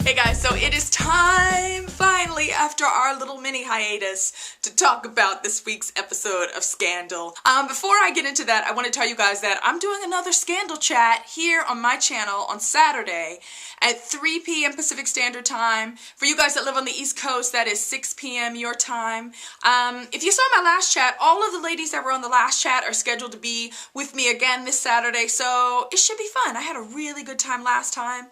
Hey guys, so it is time, finally, after our little mini hiatus, to talk about this week's episode of Scandal. Before I get into that, I want to tell you guys that I'm doing another Scandal chat here on my channel on Saturday at 3 p.m. Pacific Standard Time. For you guys that live on the East Coast, that is 6 p.m. your time. If you saw my last chat, all of the ladies that were on the last chat are scheduled to be with me again this Saturday, so it should be fun. I had a really good time last time.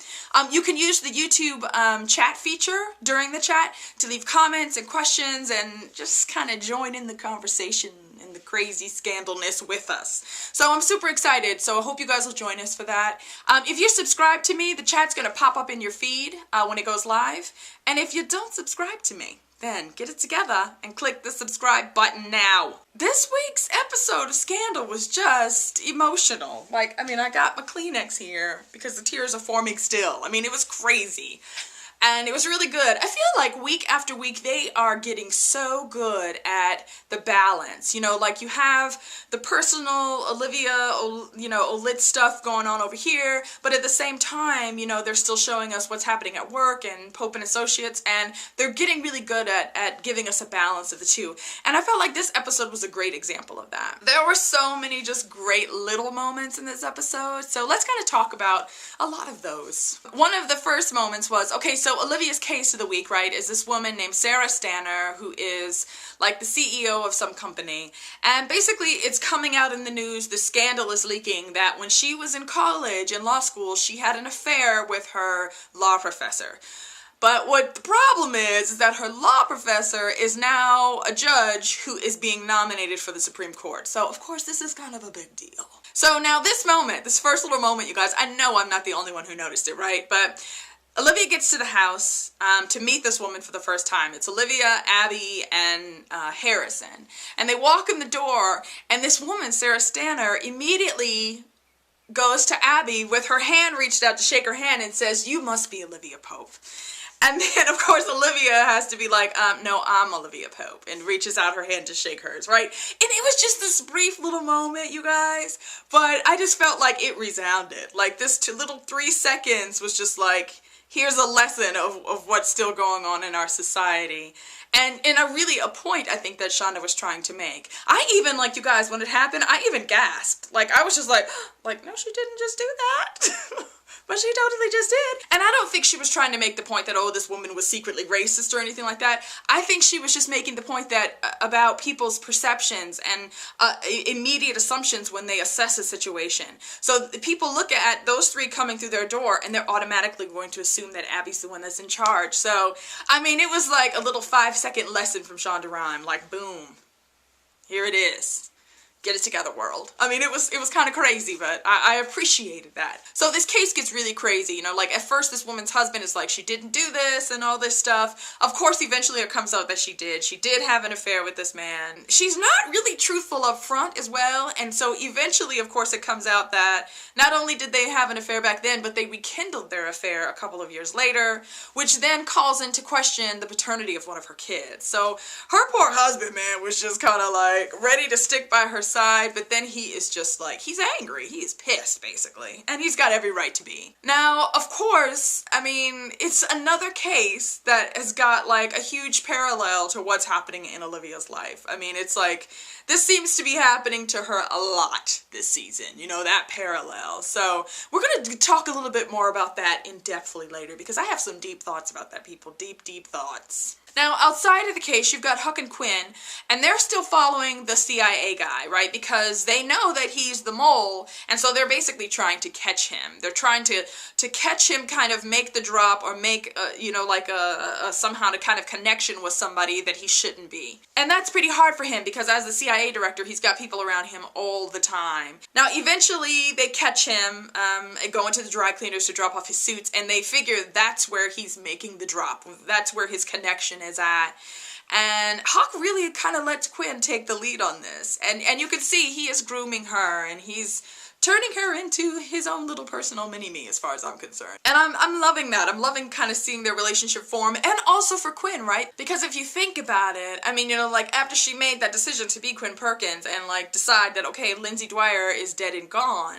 You can use the YouTube chat feature during the chat to leave comments and questions and just kind of join in the conversation and the crazy scandalness with us. So I'm super excited, so I hope you guys will join us for that. If you subscribe to me, the chat's going to pop up in your feed when it goes live. And if you don't subscribe to me, then get it together and click the subscribe button now. This week's episode of Scandal was just emotional. I got my Kleenex here because the tears are forming still. It was crazy. And it was really good. I feel like week after week, they are getting so good at the balance. You have the personal Olivia, Olit stuff going on over here, but at the same time, they're still showing us what's happening at work and Pope and Associates, and they're getting really good at giving us a balance of the two. And I felt like this episode was a great example of that. There were so many just great little moments in this episode, so let's kind of talk about a lot of those. One of the first moments was, okay, so Olivia's case of the week, right, is this woman named Sarah Stanner, who is like the CEO of some company. And basically it's coming out in the news, the scandal is leaking, that when she was in college and law school, she had an affair with her law professor. But what the problem is that her law professor is now a judge who is being nominated for the Supreme Court. So, of course, this is kind of a big deal. So now this moment, this first little moment, you guys, I know I'm not the only one who noticed it, right? But Olivia gets to the house to meet this woman for the first time. It's Olivia, Abby, and Harrison. And they walk in the door, and this woman, Sarah Stanner, immediately goes to Abby with her hand reached out to shake her hand and says, "You must be Olivia Pope." And then, of course, Olivia has to be like, no, I'm Olivia Pope, and reaches out her hand to shake hers, right? And it was just this brief little moment, you guys, but I just felt like it resounded. Like, this little 3 seconds was just like, here's a lesson of what's still going on in our society. And a point I think that Shonda was trying to make. I even, you guys, when it happened, I even gasped. I was just like, no, she didn't just do that. But she totally just did. And I don't think she was trying to make the point that, oh, this woman was secretly racist or anything like that. I think she was just making the point that about people's perceptions and immediate assumptions when they assess a situation. So people look at those three coming through their door and they're automatically going to assume that Abby's the one that's in charge. So, it was like a little 5-second lesson from Shonda Rhimes. Like, boom, here it is. Get it together, world. It was kind of crazy, but I appreciated that. So this case gets really crazy, at first this woman's husband is like, she didn't do this and all this stuff. Of course, eventually it comes out that she did. She did have an affair with this man. She's not really truthful up front as well, and so eventually, of course, it comes out that not only did they have an affair back then, but they rekindled their affair a couple of years later, which then calls into question the paternity of one of her kids. So her poor husband, man, was just kind of like ready to stick by her side, but then he is just like, he's angry, he's pissed basically, and he's got every right to be. Now, of course, it's another case that has got a huge parallel to what's happening in Olivia's life. It's like, this seems to be happening to her a lot this season, that parallel. So we're going to talk a little bit more about that in-depthly later, because I have some deep thoughts about that, people. Deep, deep thoughts. Now, outside of the case, you've got Huck and Quinn, and they're still following the CIA guy, right? Because they know that he's the mole, and so they're basically trying to catch him. They're trying to catch him, kind of make the drop, or make, somehow to kind of connection with somebody that he shouldn't be. And that's pretty hard for him, because as the CIA director, he's got people around him all the time. Now, eventually, they catch him, and go into the dry cleaners to drop off his suits, and they figure that's where he's making the drop. That's where his connection is at. And Huck really kind of lets Quinn take the lead on this. And you can see he is grooming her, and he's turning her into his own little personal mini-me as far as I'm concerned. And I'm loving that. I'm loving kind of seeing their relationship form, and also for Quinn, right? Because if you think about it, after she made that decision to be Quinn Perkins and decide that, okay, Lindsay Dwyer is dead and gone,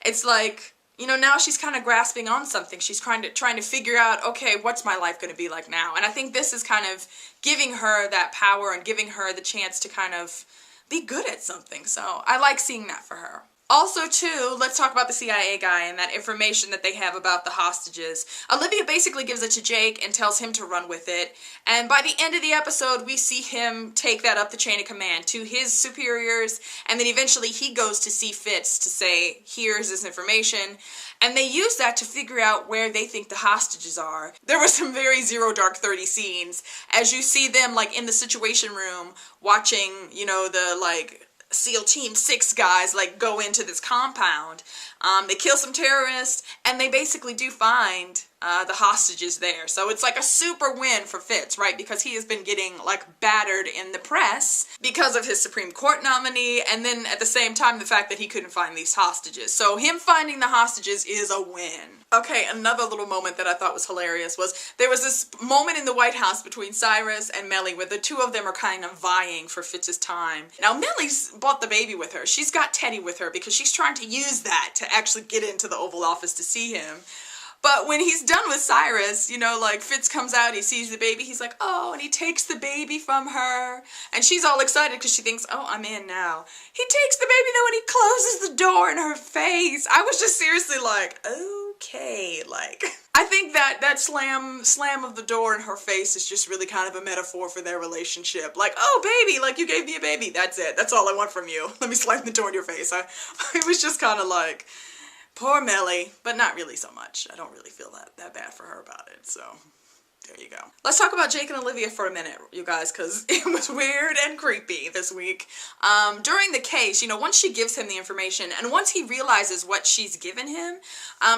it's like, you know, now she's kind of grasping on something. She's trying to figure out, okay, what's my life going to be like now? And I think this is kind of giving her that power and giving her the chance to kind of be good at something. So I like seeing that for her. Also, too, let's talk about the CIA guy and that information that they have about the hostages. Olivia basically gives it to Jake and tells him to run with it. And by the end of the episode, we see him take that up the chain of command to his superiors. And then eventually he goes to see Fitz to say, here's this information. And they use that to figure out where they think the hostages are. There were some very Zero Dark 30 scenes as you see them like in the Situation Room watching, you know, the like SEAL Team 6 guys like go into this compound. They kill some terrorists and they basically do find the hostages there. So it's like a super win for Fitz, right? Because he has been getting like battered in the press because of his Supreme Court nominee, and then at the same time the fact that he couldn't find these hostages. So him finding the hostages is a win. Okay, another little moment that I thought was hilarious was there was this moment in the White House between Cyrus and Mellie where the two of them are kind of vying for Fitz's time. Now Mellie's brought the baby with her. She's got Teddy with her because she's trying to use that to actually get into the Oval Office to see him. But when he's done with Cyrus, you know, like Fitz comes out, he sees the baby, he's like, oh, and he takes the baby from her. And she's all excited because she thinks, oh, I'm in now. He takes the baby though and he closes the door in her face. I was just seriously like, okay, like, I think that slam of the door in her face is just really kind of a metaphor for their relationship. Like, oh, baby, like you gave me a baby. That's it. That's all I want from you. Let me slam the door in your face. It was just kind of like, poor Mellie, but not really so much. I don't really feel that bad for her about it, so there you go. Let's talk about Jake and Olivia for a minute, you guys, because it was weird and creepy this week. During the case, you know, once she gives him the information, and once he realizes what she's given him,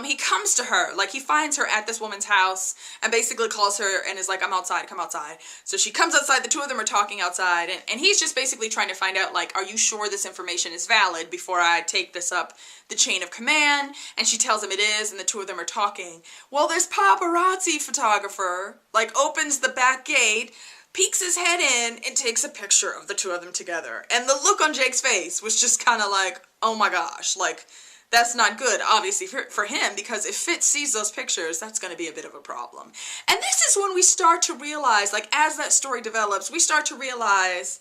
he comes to her. Like, he finds her at this woman's house and basically calls her and is like, I'm outside, come outside. So she comes outside, the two of them are talking outside, and he's just basically trying to find out, like, are you sure this information is valid before I take this up the chain of command? And she tells him it is, and the two of them are talking. Well, this paparazzi photographer, like, opens the back gate, peeks his head in, and takes a picture of the two of them together. And the look on Jake's face was just kind of like, oh my gosh, like, that's not good, obviously, for him, because if Fitz sees those pictures, that's going to be a bit of a problem. And this is when we start to realize, like, as that story develops, we start to realize,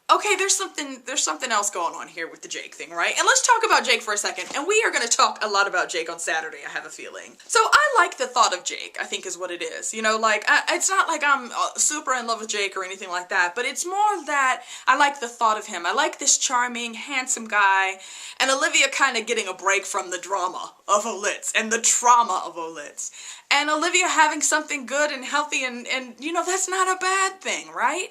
okay, there's something else going on here with the Jake thing, right? And let's talk about Jake for a second. And we are going to talk a lot about Jake on Saturday, I have a feeling. So I like the thought of Jake, I think is what it is. You know, like, it's not like I'm super in love with Jake or anything like that, but it's more that I like the thought of him. I like this charming, handsome guy, and Olivia kind of getting a break from the drama of Olitz and the trauma of Olitz. And Olivia having something good and healthy, and you know, that's not a bad thing, right?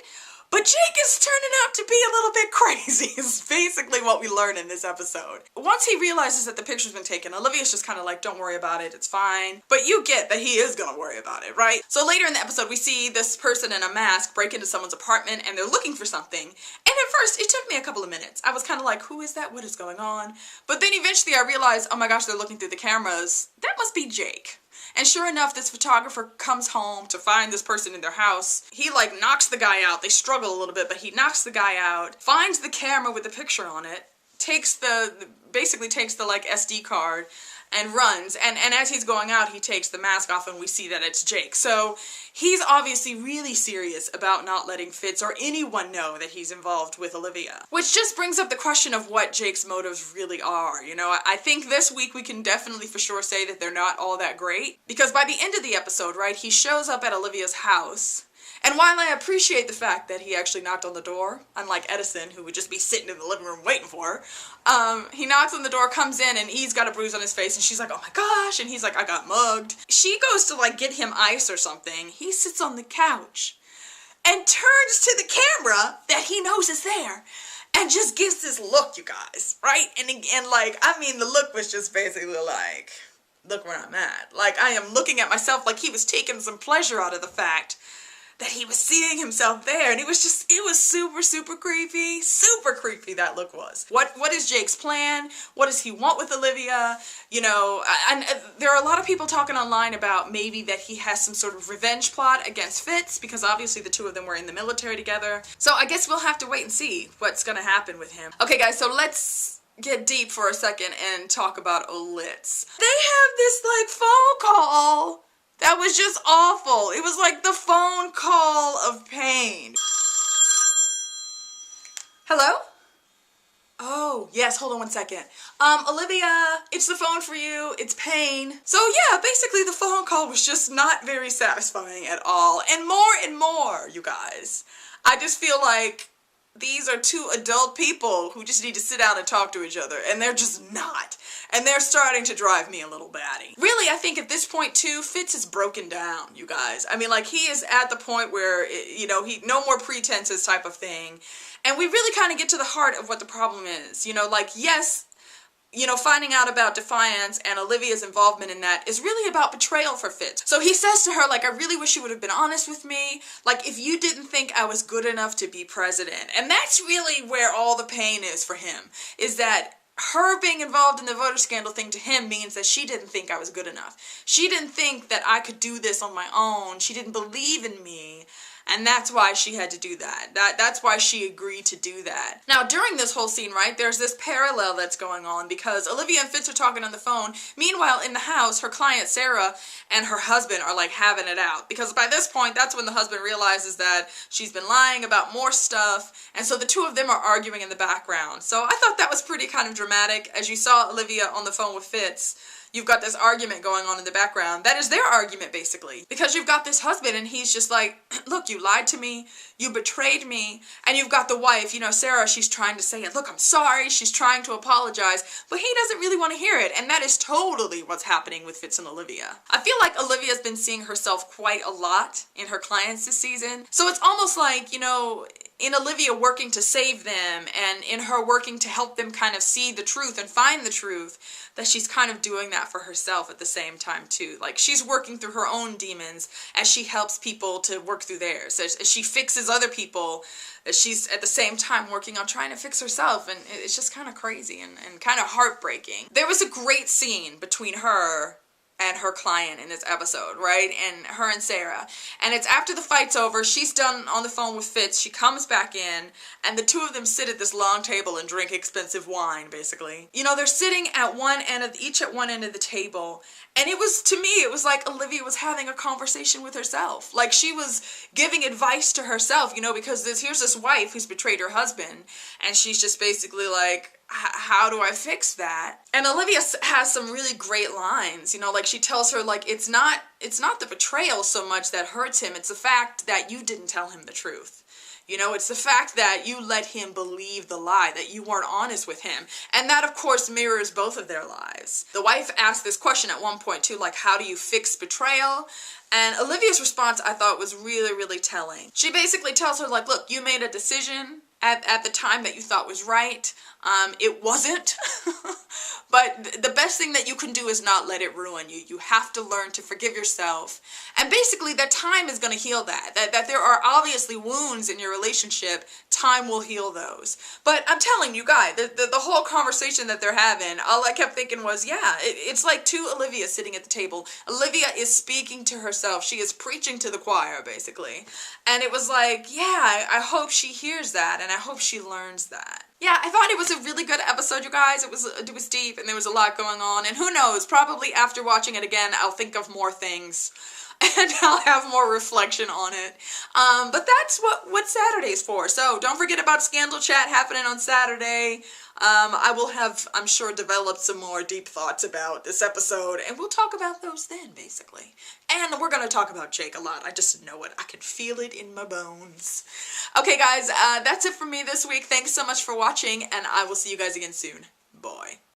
But Jake is turning out to be a little bit crazy, is basically what we learn in this episode. Once he realizes that the picture's been taken, Olivia's just kind of like, don't worry about it, it's fine. But you get that he is gonna worry about it, right? So later in the episode, we see this person in a mask break into someone's apartment, and they're looking for something. And at first, it took me a couple of minutes. I was kind of like, who is that? What is going on? But then eventually I realized, oh my gosh, they're looking through the cameras. That must be Jake. And sure enough, this photographer comes home to find this person in their house. He like knocks the guy out. They struggle a little bit, but he knocks the guy out, finds the camera with the picture on it, basically takes the like SD card and runs. And as he's going out, he takes the mask off and we see that it's Jake. So he's obviously really serious about not letting Fitz or anyone know that he's involved with Olivia. Which just brings up the question of what Jake's motives really are. You know, I think this week we can definitely for sure say that they're not all that great. Because by the end of the episode, right, he shows up at Olivia's house. And while I appreciate the fact that he actually knocked on the door, unlike Edison, who would just be sitting in the living room waiting for her, he knocks on the door, comes in, and he's got a bruise on his face, and she's like, oh my gosh, and he's like, I got mugged. She goes to like get him ice or something. He sits on the couch and turns to the camera that he knows is there and just gives this look, you guys, right? And like, I mean, the look was just basically like, look where I'm at. Like, I am looking at myself like he was taking some pleasure out of the fact that he was seeing himself there, and it was super, super creepy. Super creepy that look was. What is Jake's plan? What does he want with Olivia? You know, and there are a lot of people talking online about maybe that he has some sort of revenge plot against Fitz, because obviously the two of them were in the military together. So I guess we'll have to wait and see what's gonna happen with him. Okay guys, so let's get deep for a second and talk about Olitz. They have this like phone call that was just awful. It was like the phone call of pain. Hello? Oh, yes, hold on one second. Olivia, it's the phone for you. It's Pain. So yeah, basically the phone call was just not very satisfying at all. And more, you guys. I just feel like these are two adult people who just need to sit down and talk to each other, and they're just not. And they're starting to drive me a little batty. Really, I think at this point too, Fitz is broken down, you guys. I mean, like, he is at the point where, you know, he no more pretenses type of thing. And we really kind of get to the heart of what the problem is. You know, like, yes, you know, finding out about Defiance and Olivia's involvement in that is really about betrayal for Fitz. So he says to her, like, I really wish you would have been honest with me. Like, if you didn't think I was good enough to be president. And that's really where all the pain is for him, is that her being involved in the voter scandal thing to him means that she didn't think I was good enough. She didn't think that I could do this on my own. She didn't believe in me. And that's why she had to do that. That's why she agreed to do that. Now, during this whole scene, right, there's this parallel that's going on because Olivia and Fitz are talking on the phone. Meanwhile, in the house, her client, Sarah, and her husband are, like, having it out. Because by this point, that's when the husband realizes that she's been lying about more stuff. And so the two of them are arguing in the background. So I thought that was pretty kind of dramatic. As you saw Olivia on the phone with Fitz, you've got this argument going on in the background. That is their argument, basically. Because you've got this husband and he's just like, look, you lied to me, you betrayed me. And you've got the wife, you know, Sarah, she's trying to say it. Look, I'm sorry. She's trying to apologize. But he doesn't really want to hear it. And that is totally what's happening with Fitz and Olivia. I feel like Olivia's been seeing herself quite a lot in her clients this season. So it's almost like, you know, in Olivia working to save them and in her working to help them kind of see the truth and find the truth, that she's kind of doing that for herself at the same time too. Like, she's working through her own demons as she helps people to work through theirs. As she fixes other people, she's at the same time working on trying to fix herself, and it's just kind of crazy and kind of heartbreaking. There was a great scene between her and her client in this episode, right? And her and Sarah. And it's after the fight's over, she's done on the phone with Fitz, she comes back in, and the two of them sit at this long table and drink expensive wine, basically. You know, they're sitting at one end of, each at one end of the table, and it was, to me, it was like Olivia was having a conversation with herself. Like, she was giving advice to herself, you know, because here's this wife who's betrayed her husband, and she's just basically like, how do I fix that? And Olivia has some really great lines, you know, like she tells her, like, it's not the betrayal so much that hurts him, it's the fact that you didn't tell him the truth. You know, it's the fact that you let him believe the lie, that you weren't honest with him. And that, of course, mirrors both of their lives. The wife asked this question at one point, too, like, how do you fix betrayal? And Olivia's response, I thought, was really, really telling. She basically tells her, like, look, you made a decision at the time that you thought was right. It wasn't. But the best thing that you can do is not let it ruin you. You have to learn to forgive yourself. And basically that time is going to heal that. That there are obviously wounds in your relationship. Time will heal those. But I'm telling you guys, the whole conversation that they're having, all I kept thinking was, yeah, it's like two Olivias sitting at the table. Olivia is speaking to herself. She is preaching to the choir, basically. And it was like, yeah, I hope she hears that, and I hope she learns that. Yeah, I thought it was a really good episode, you guys. It was deep, and there was a lot going on. And who knows, probably after watching it again, I'll think of more things. And I'll have more reflection on it. But that's what Saturday's for. So don't forget about Scandal Chat happening on Saturday. I will have, I'm sure, developed some more deep thoughts about this episode, and we'll talk about those then, basically. And we're going to talk about Jake a lot. I just know it. I can feel it in my bones. Okay, guys, that's it for me this week. Thanks so much for watching, and I will see you guys again soon. Bye.